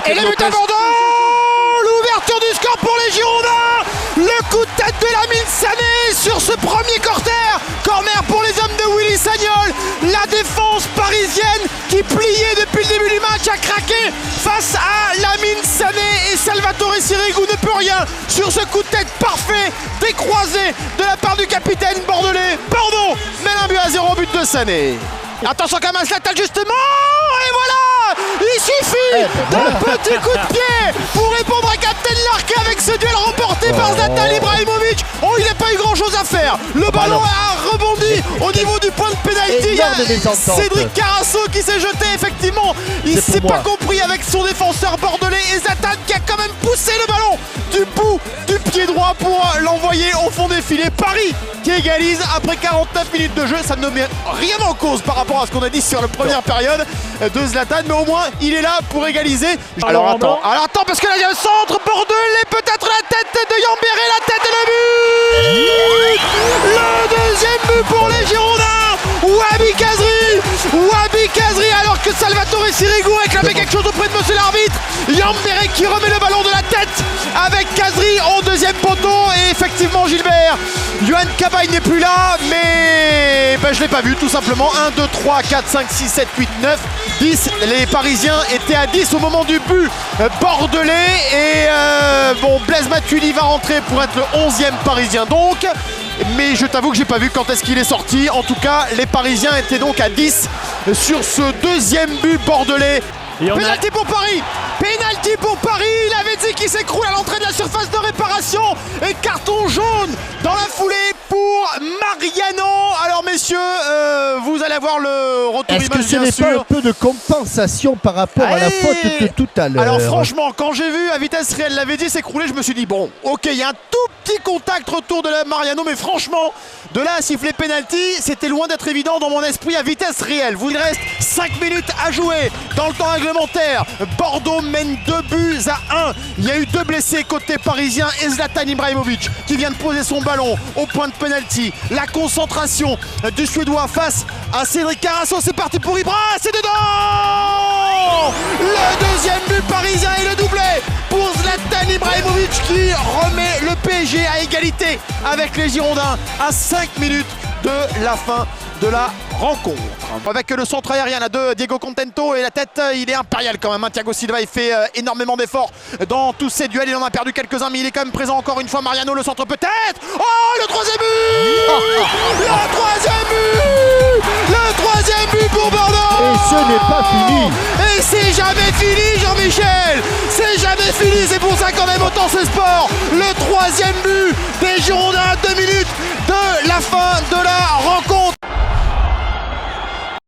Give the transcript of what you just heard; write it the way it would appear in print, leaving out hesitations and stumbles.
Et le but à Bordeaux. L'ouverture du score pour les Girondins. Le coup de tête de Lamine Sané sur ce premier corner pour les hommes de Willy Sagnol. La défense parisienne qui pliait depuis le début du match a craqué face à Lamine Sané et Salvatore Sirigu ne peut rien sur ce coup de tête parfait décroisé de la part du capitaine bordelais. Bordeaux mène un but à 0, but de Sané. Attention quand même à Zlatan justement, et voilà, il suffit d'un petit coup de pied pour répondre à Captain Lark avec ce duel remporté par Zlatan Ibrahimovic. Oh, il n'a pas eu grand chose à faire, le ballon a rebondi au niveau du point de pénalty. Il y a Cédric Carasso qui s'est jeté, effectivement, il s'est pas compris avec son défenseur bordelais et Zlatan qui a quand même poussé le ballon du bout du pied droit pour l'envoyer au fond des filets. Paris qui égalise après 49 minutes de jeu, ça ne met rien en cause par rapport à ce qu'on a dit sur la première période de Zlatan, mais au moins il est là pour égaliser. Alors attends, parce que là il y a un centre, bordelais, peut-être la tête de Yambéré, la tête et le but. Le deuxième but pour les Girondins. Wabi Kazri, alors que Salvatore Sirigu réclamait quelque chose auprès de monsieur l'arbitre. Yambéré qui remet le ballon de la tête avec Kazri en deuxième poteau, et effectivement Gilbert, Yohan Cabaye n'est plus là, mais je l'ai pas vu tout simplement. 1, 2, 3, 4, 5, 6, 7, 8, 9, 10. Les Parisiens étaient à 10 au moment du but bordelais, et Blaise Matuidi va rentrer pour être le 11e Parisien donc. Mais je t'avoue que j'ai pas vu quand est-ce qu'il est sorti. En tout cas, les Parisiens étaient donc à 10 sur ce deuxième but bordelais. Pénalty pour Paris. Pénalty pour Paris. Lavezzi qui s'écroule à l'entrée de la surface de réparation. Et carton jaune dans la foulée pour Mariano. Alors messieurs, vous allez avoir le retour image, bien sûr. Est-ce que ce n'est pas un peu de compensation par rapport à la faute de tout à l'heure? Alors franchement, quand j'ai vu à vitesse réelle Lavezzi s'écrouler, je me suis dit bon, ok, il y a un tout petit contact retour de la Mariano, mais franchement, de là à siffler pénalty, c'était loin d'être évident dans mon esprit à vitesse réelle. Il reste 5 minutes à jouer dans le temps réglementaire. Bordeaux mène 2 buts à 1. Il y a eu 2 blessés côté parisien et Zlatan Ibrahimovic qui vient de poser son ballon au point de pénalty. La concentration du Suédois face à Cédric Carasso. C'est parti pour Ibra, c'est dedans. Le deuxième but parisien et le doublé pour Zlatan Ibrahimovic qui remet le PSG à égalité avec les Girondins à 5 minutes de la fin de la rencontre. Avec le centre aérien là, de Diego Contento et la tête, il est impérial quand même. Thiago Silva, il fait énormément d'efforts dans tous ces duels. Il en a perdu quelques-uns, mais il est quand même présent encore une fois. Mariano, le centre peut-être. Oh, le troisième but. Le troisième but. Le troisième but pour Bordeaux. Et ce n'est pas fini. Et c'est jamais fini, Jean-Michel. C'est jamais fini. C'est pour ça qu'on aime autant ce sport. Le troisième but des Girondins à 2 minutes de la fin de